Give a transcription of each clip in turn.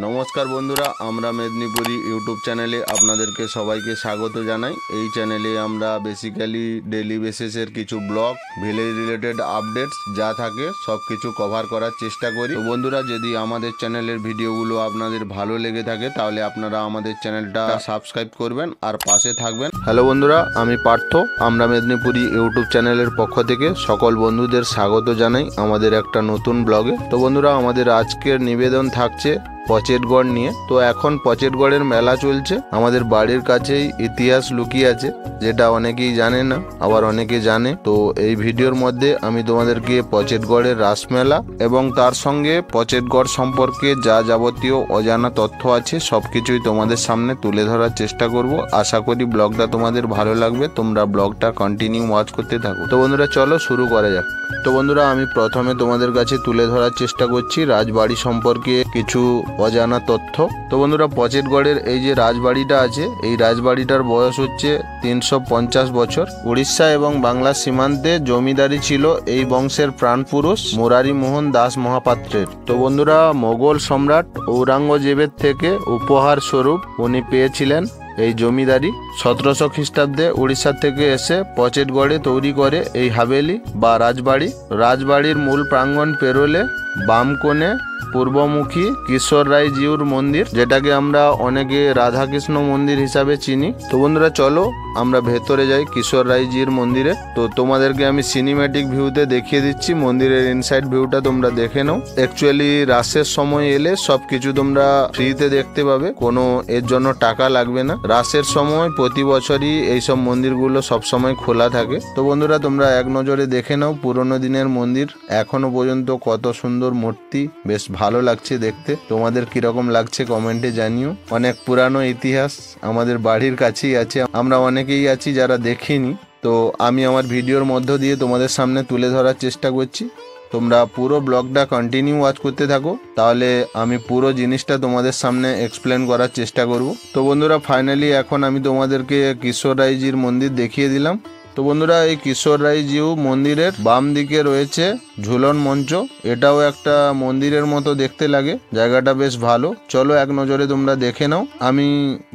নমস্কার বন্ধুরা, আমরা মেদিনীপুরি ইউটিউব চ্যানেলে আপনাদেরকে সবাইকে স্বাগত জানাই। এই চ্যানেলে আমরা বেসিক্যালি ডেলি বেসিসের কিছু ব্লগ, ভিলেজ রিলেটেড আপডেটস যা থাকে সব কিছু কভার করার চেষ্টা করি। তো বন্ধুরা, যদি আমাদের চ্যানেলের ভিডিওগুলো আপনাদের ভালো লেগে থাকে তাহলে আপনারা আমাদের চ্যানেলটা সাবস্ক্রাইব করবেন আর পাশে থাকবেন। হ্যালো বন্ধুরা, আমি পার্থ। আমরা মেদিনীপুরি ইউটিউব চ্যানেলের পক্ষ থেকে সকল বন্ধুদের স্বাগত জানাই আমাদের একটা নতুন ব্লগে। তো বন্ধুরা, আমাদের আজকের নিবেদন থাকছে পচেটগড় নিয়ে। তো এখন পচেটগড়ের মেলা চলছে আমাদের বাড়ির কাছেই। ইতিহাস লুকিয়ে আছে যেটা অনেকেই জানে না, আবার অনেকে জানে। তো এই ভিডিওর মধ্যে আমি তোমাদেরকে পচেটগড়ের রাসমেলা এবং তার সঙ্গে পচেটগড় সম্পর্কে যা যাবতীয় অজানা তথ্য আছে সবকিছুই তোমাদের সামনে তুলে ধরার চেষ্টা করব। আশা করি ব্লগটা তোমাদের ভালো লাগবে, তোমরা ব্লগটা কন্টিনিউ ওয়াচ করতে থাকো। তো বন্ধুরা, চলো শুরু করা যাক। তো বন্ধুরা, আমি প্রথমে তোমাদের কাছে তুলে ধরার চেষ্টা করছি রাজবাড়ি সম্পর্কে কিছু অজানা তথ্য। তো বন্ধুরা, পচেটগড়ের এই যে রাজবাড়িটা আছে, এই রাজবাড়িটার বয়স হচ্ছে 350 বছর। উড়িষ্যা এবং বাংলার সীমান্তে জমিদারি ছিল এই বংশের প্রাণপুরুষ মুরারি মোহন দাস মহাপাত্রের। তো বন্ধুরা, মোগল সম্রাট ঔরঙ্গজেবের থেকে উপহার স্বরূপ উনি পেয়েছিলেন এই জমিদারি। 1700 খ্রিস্টাব্দে উড়িষ্যা থেকে এসে পচেটগড়ে তৈরি করে এই হাভেলি বা রাজবাড়ি। রাজবাড়ির মূল প্রাঙ্গণ পেরোলে বাম কোণে পূর্বমুখী কিশোর রায় জিউর মন্দির, যেটাকে আমরা অনেকে রাধাকৃষ্ণ মন্দির হিসাবে চিনি। তো বন্ধুরা, চলো আমরা ভেতরে যাই কিশোর রায় জির মন্দিরে। তো তোমাদেরকে আমি সিনেম্যাটিক ভিউতে দেখিয়ে দিচ্ছি মন্দিরের ইনসাইড ভিউটা, তোমরা দেখে নাও। অ্যাকচুয়ালি রাসের সময় এলে সবকিছু তোমরা ফ্রিতে দেখতে পাবে, কোনো এর জন্য টাকা লাগবে না। রাসের সময় প্রতি বছরই এইসব মন্দিরগুলো সবসময় খোলা থাকে। তো বন্ধুরা, তোমরা এক নজরে দেখে নাও পুরোনো দিনের মন্দির, এখনো পর্যন্ত কত সুন্দর মূর্তি, বেশ ভালো লাগছে দেখতে। তোমাদের কিরকম লাগছে কমেন্টে জানিও। অনেক পুরানো ইতিহাস আমাদের বাড়ির কাছেই আছে, আমরা অনেকেই আছি যারা দেখিনি। তো আমি আমার ভিডিওর মধ্য দিয়ে তোমাদের সামনে তুলে ধরার চেষ্টা করছি। তোমরা পুরো ব্লগটা কন্টিনিউ ওয়াচ করতে থাকো, তাহলে আমি পুরো জিনিসটা তোমাদের সামনে এক্সপ্লেন করার চেষ্টা করব। তো বন্ধুরা, ফাইনালি এখন আমি তোমাদেরকে কিশোর রায়জির মন্দির দেখিয়ে দিলাম। তো বন্ধুরা, এই কিশোর রায় জিউ মন্দিরের বাম দিকে রয়েছে ঝুলন মঞ্চ। এটাও একটা মন্দিরের মতো দেখতে লাগে, জায়গাটা বেশ ভালো। চলো এক নজরে তোমরা দেখে নাও। আমি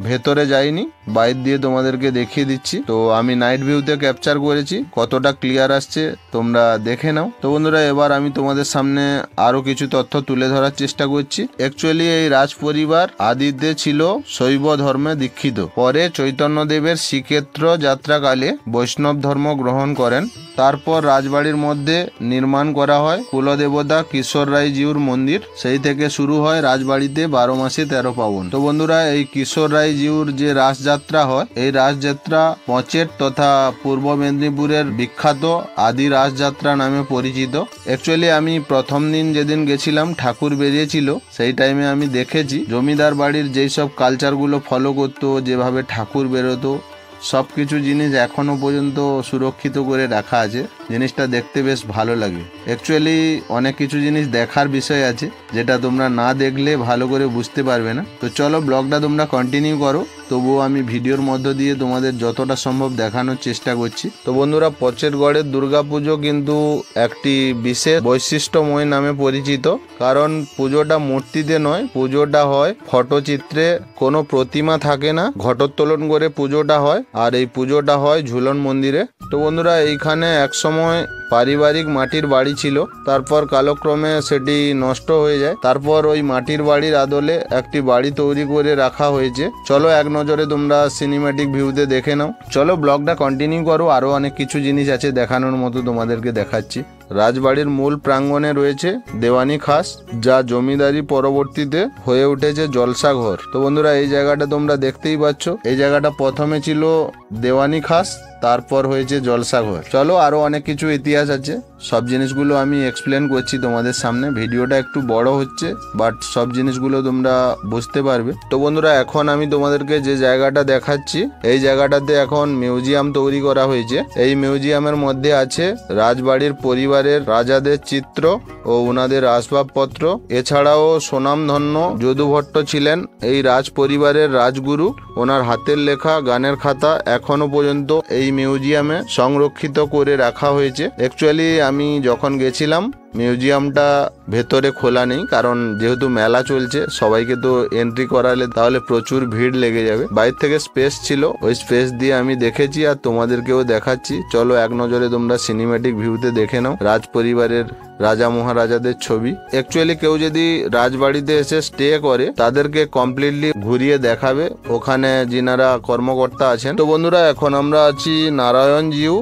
ভেতরে যাইনি, বাইর দিয়ে তোমাদেরকে দেখিয়ে দিচ্ছি। তো আমি নাইট ভিউতে ক্যাপচার করেছি, কতটা ক্লিয়ার আসছে তোমরা দেখে নাও। তো বন্ধুরা, এবার আমি তোমাদের সামনে আরো কিছু তথ্য তুলে ধরার চেষ্টা করছি। অ্যাকচুয়ালি এই রাজ পরিবার আদিতে ছিল শৈব ধর্মে দীক্ষিত, পরে চৈতন্যদেবের শ্রীক্ষেত্র যাত্রাকালে বৈষ্ণব ধর্ম গ্রহণ করেন। তারপর রাজবাড়ির মধ্যে নির্মাণ করা হয় কুলদেবতা কিশোর রায় জিউর মন্দির। সেই থেকে শুরু হয় রাজবাড়িতে 12 মাসে 13 পার্বণ। তো বন্ধুরা, এই কিশোর রায় জিউর যে রাসযাত্রা হয়, এই রাসযাত্রা পচেট তথা পূর্ব মেদিনীপুরের বিখ্যাত আদি রাসযাত্রা নামে পরিচিত। অ্যাকচুয়ালি আমি প্রথম দিন যেদিন গেছিলাম ঠাকুর বেরিয়েছিল, সেই টাইমে আমি দেখেছি জমিদার বাড়ির যেই সব কালচারগুলো ফলো করতো, যেভাবে ঠাকুর বেরোতো, সব কিছু জিনিস এখনো পর্যন্ত সুরক্ষিত করে রাখা আছে। জিনিসটা দেখতে বেশ ভালো লাগে। অ্যাকচুয়ালি অনেক কিছু জিনিস দেখার বিষয় আছে যেটা তোমরা না দেখলে ভালো করে বুঝতে পারবে না। তো চলো ব্লগটা তোমরা কন্টিনিউ করো, তবুও আমি ভিডিওর মধ্য দিয়ে তোমাদের যতটা সম্ভব দেখানোর চেষ্টা করছি। তো বন্ধুরা, পচেটগড়ের দুর্গাপুজো কিন্তু একটি বিশেষ বৈশিষ্ট্যময় নামে পরিচিত, কারণ পুজোটা মূর্তিতে নয়, পুজোটা হয় ফটোচিত্রে। কোনো প্রতিমা থাকে না, ঘটোত্তোলন করে পুজোটা হয়, আর এই পুজোটা হয় ঝুলন মন্দিরে। তো বন্ধুরা, এইখানে একসময় পারিবারিক মাটির বাড়ি ছিল, তারপর কালক্রমে সেটি নষ্ট হয়ে যায়। তারপর ওই মাটির বাড়ির আদলে একটি বাড়ি তৈরি করে রাখা হয়েছে। চলো এক নজরে তোমরা সিনেম্যাটিক ভিউতে দেখে নাও। চলো ব্লগটা কন্টিনিউ করো, আরো অনেক কিছু জিনিস আছে দেখানোর মতো, তোমাদেরকে দেখাচ্ছি। রাজবাড়ির মূল প্রাঙ্গণে রয়েছে দেওয়ানি খাস, যা জমিদারি পরবর্তীতে হয়ে উঠেছে জলসা ঘর। তো বন্ধুরা, এই জায়গাটা তোমরা দেখতেই পাচ্ছ, এই জায়গাটা প্রথমে ছিল দেওয়ানি খাস, তারপর হয়েছে জলসা ঘর। চলো আরো অনেক কিছু ইতিহাস আছে, সব জিনিসগুলো আমি এক্সপ্লেন করছি তোমাদের সামনে। ভিডিওটা একটু বড় হচ্ছে, বাট সব জিনিসগুলো তোমরা বুঝতে পারবে। তো বন্ধুরা, এখন আমি তোমাদেরকে যে জায়গাটা দেখাচ্ছি, এই জায়গাটাতে এখন মিউজিয়াম তৈরি করা হয়েছে। এই মিউজিয়ামের মধ্যে আছে রাজবাড়ির পরিবারের রাজাদের চিত্র ও ওনাদের আসবাবপত্র। এছাড়াও সুনামধন্য যদু ভট্ট ছিলেন এই রাজ পরিবারের রাজগুরু। ওনার হাতের লেখা গানের খাতা এখনো পর্যন্ত এই মিউজিয়ামে সংরক্ষিত করে রাখা হয়েছে। অ্যাকচুয়ালি আমি যখন গেছিলাম মিউজিয়ামটা ভেতরে খোলা নেই, কারণ যেহেতু মেলা চলছে সবাইকে তো এন্ট্রি করালে তাহলে প্রচুর ভিড় লেগে যাবে। বাইরে থেকে স্পেস ছিল, ওই স্পেস দিয়ে আমি দেখেছি আর তোমাদেরকেও দেখাচ্ছি। চলো এক নজরে তোমরা সিনেম্যাটিক ভিউতে দেখে নাও রাজ পরিবারের রাজা মহারাজাদের ছবি। অ্যাকচুয়ালি কেউ যদি রাজবাড়িতে এসে স্টে করে তাদেরকে কমপ্লিটলি ঘুরিয়ে দেখাবে ওখানে যিনারা কর্মকর্তা আছেন। তো বন্ধুরা এখন আমরা আছি নারায়ণ জিউ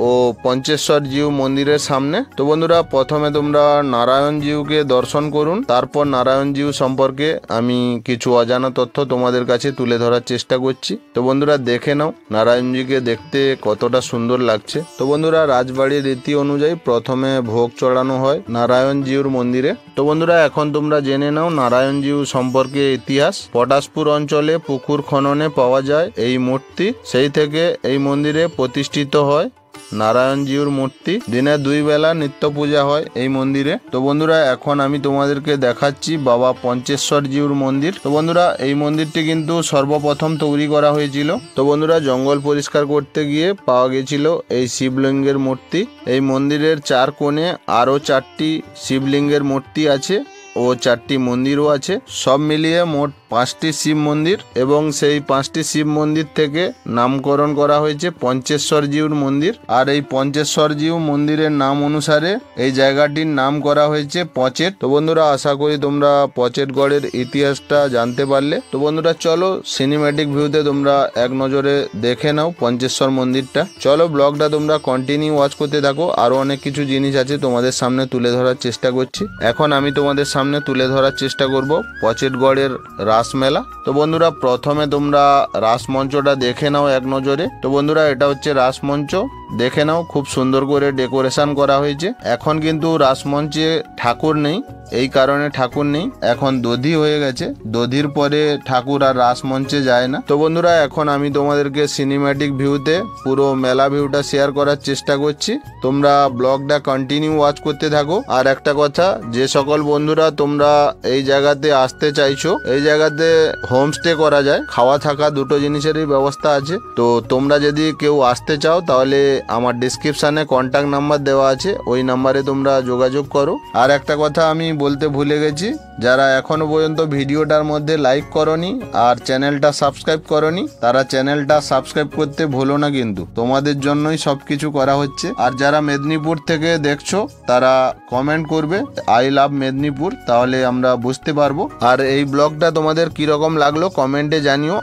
ও পঞ্চেশ্বর জিউ মন্দিরের সামনে। তো বন্ধুরা প্রথমে তোমরা নারায়ণ জিউকে দর্শন করুন, তারপর নারায়ণ জিউ সম্পর্কে আমি কিছু অজানা তথ্য তোমাদের কাছে তুলে ধরার চেষ্টা করছি। তো বন্ধুরা দেখে নাও নারায়ণজিকে দেখতে কতটা সুন্দর লাগছে। তো বন্ধুরা রাজবাড়ির রীতি অনুযায়ী প্রথমে ভোগ চড়ানো হয় নারায়ণ জিউর মন্দিরে। তো বন্ধুরা এখন তোমরা জেনে নাও নারায়ণ জিউ সম্পর্কে ইতিহাস। পটাশপুর অঞ্চলে পুকুর খননে পাওয়া যায় এই মূর্তি, সেই থেকে এই মন্দিরে প্রতিষ্ঠিত হয় নারায়ণ জিউর মূর্তি। দিনে 2 বেলা নিত্য পূজা হয় এই মন্দিরে। তো বন্ধুরা এখন আমি তোমাদেরকে দেখাচ্ছি বাবা পঞ্চেশ্বর জিউর মন্দির। তো বন্ধুরা এই মন্দিরটি কিন্তু সর্বপ্রথম তৈরি করা হয়েছিল। তো বন্ধুরা জঙ্গল পরিষ্কার করতে গিয়ে পাওয়া গেছিল এই শিবলিঙ্গের মূর্তি। এই মন্দিরের 4 কোণে আরো 4টি শিবলিঙ্গের মূর্তি আছে ও 4টি মন্দিরও আছে। সব মিলিয়ে মোট 5টি শিব মন্দির, এবং সেই 5টি শিব মন্দির থেকে নামকরণ করা হয়েছে পঞ্চেশ্বর জিউর মন্দির। আর এই পঞ্চেশ্বর জিউ মন্দিরের নাম অনুসারে এই জায়গাটির নাম করা হয়েছে পচেট। তো বন্ধুরা আশা করি তোমরা পচেটগড়ের ইতিহাসটা জানতে পারলে। তো বন্ধুরা চলো সিনেম্যাটিক ভিউতে তোমরা এক নজরে দেখে নাও পঞ্চেশ্বর মন্দিরটা। চলো ব্লগটা তোমরা কন্টিনিউ ওয়াচ করতে থাকো, আরো অনেক কিছু জিনিস আছে তোমাদের সামনে তুলে ধরার চেষ্টা করছি। এখন আমি তোমাদের সামনে তুলে ধরার চেষ্টা করব পচেটগড়ের রাসমেলা। তো বন্ধুরা প্রথমে তোমরা রাসমঞ্চটা দেখে নাও এক নজরে। তো বন্ধুরা এটা হচ্ছে রাসমঞ্চ, দেখে নাও খুব সুন্দর করে ডেকোরেশন করা হয়েছে। এখন কিন্তু রাসমঞ্চে ঠাকুর নেই, এই কারণে ঠাকুর নেই, এখন দধি হয়ে গেছে। দধির পরে ঠাকুর আর রাসমঞ্চে যায় না। তো বন্ধুরা এখন আমি তোমাদেরকে সিনেম্যাটিক ভিউতে পুরো মেলা ভিউটা শেয়ার করার চেষ্টা করছি, তোমরা ব্লগটা কন্টিনিউ ওয়াচ করতে থাকো। আর একটা কথা, যে সকল বন্ধুরা তোমরা এই জায়গাতে আসতে চাইছো, এই জায়গাতে হোমস্টে করা যায়, খাওয়া থাকা দুটো জিনিসেরই ব্যবস্থা আছে। তো তোমরা যদি কেউ আসতে চাও তাহলে আমার ডিসক্রিপশনে কন্ট্যাক্ট নাম্বার দেওয়া আছে, ওই নাম্বারে তোমরা যোগাযোগ করো। আর একটা কথা আমি বলতে ভুলে গেছি, যারা এখনো পর্যন্ত ভিডিওটার মধ্যে লাইক করনি আর চ্যানেলটা সাবস্ক্রাইব করনি তারা চ্যানেলটা সাবস্ক্রাইব করতে ভুলো না, কিন্তু তোমাদের জন্যই সবকিছু করা হচ্ছে। আর যারা মেদিনীপুর থেকে দেখছো তারা কমেন্ট করবে আই লাভ মেদিনীপুর, তাহলে আমরা বুঝতে পারবো। আর এই ব্লগটা তোমাদের কিরকম লাগলো কমেন্টে জানিও।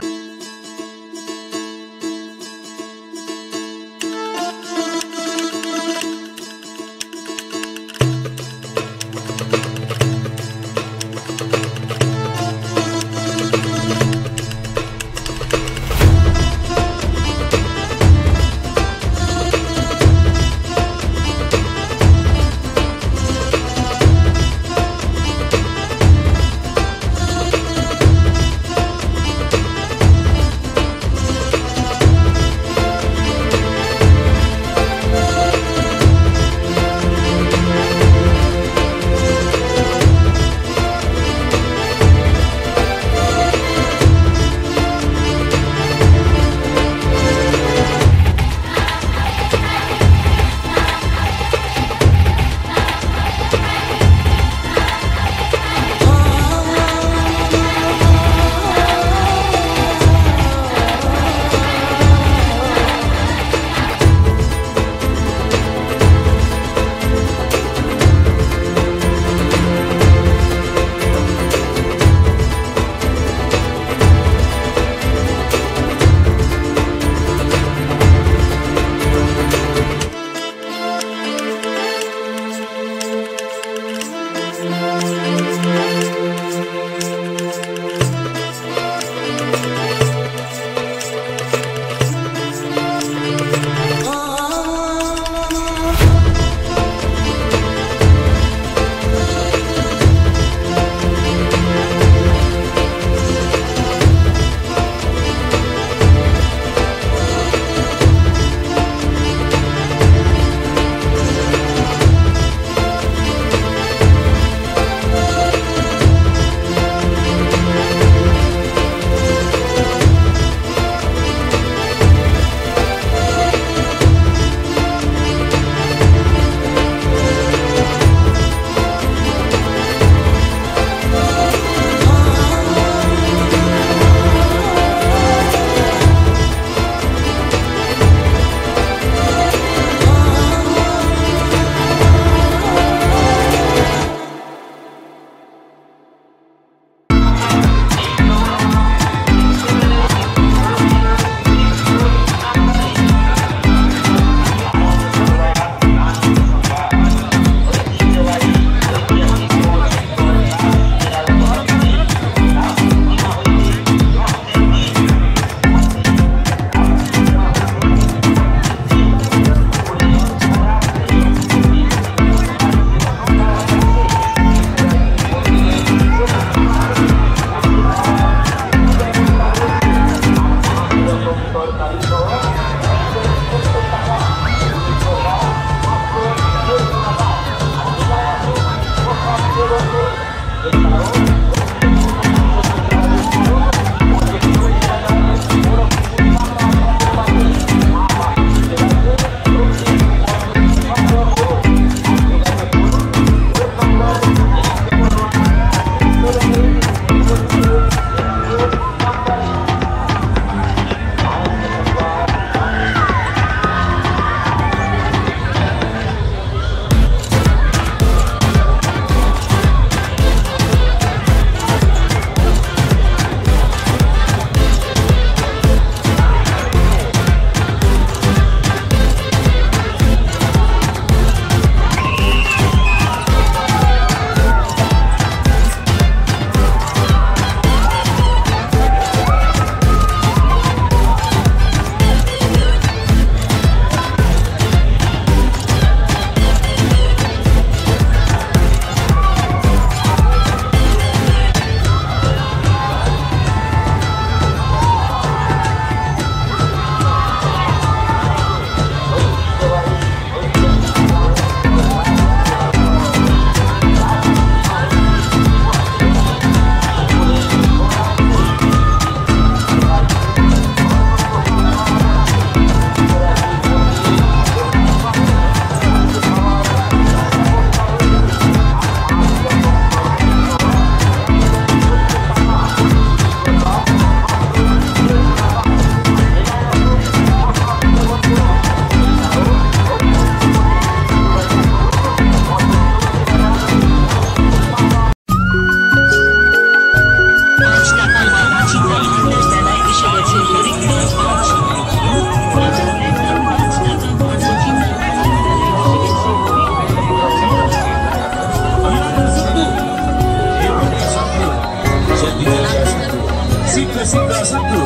ଶୀଘ୍ର ଆସନ୍ତୁ।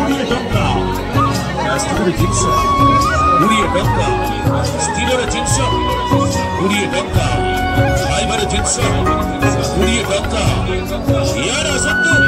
20 ଟଙ୍କା ସ୍ଥିର ଜିନିଷ, 20 ଟଙ୍କା ସ୍ଥିରର ଜିନିଷ, 20 ଟଙ୍କା ଖାଇବାର ଜିନିଷ, 20 ଟଙ୍କା। ଇଆଡେ ଆସନ୍ତୁ।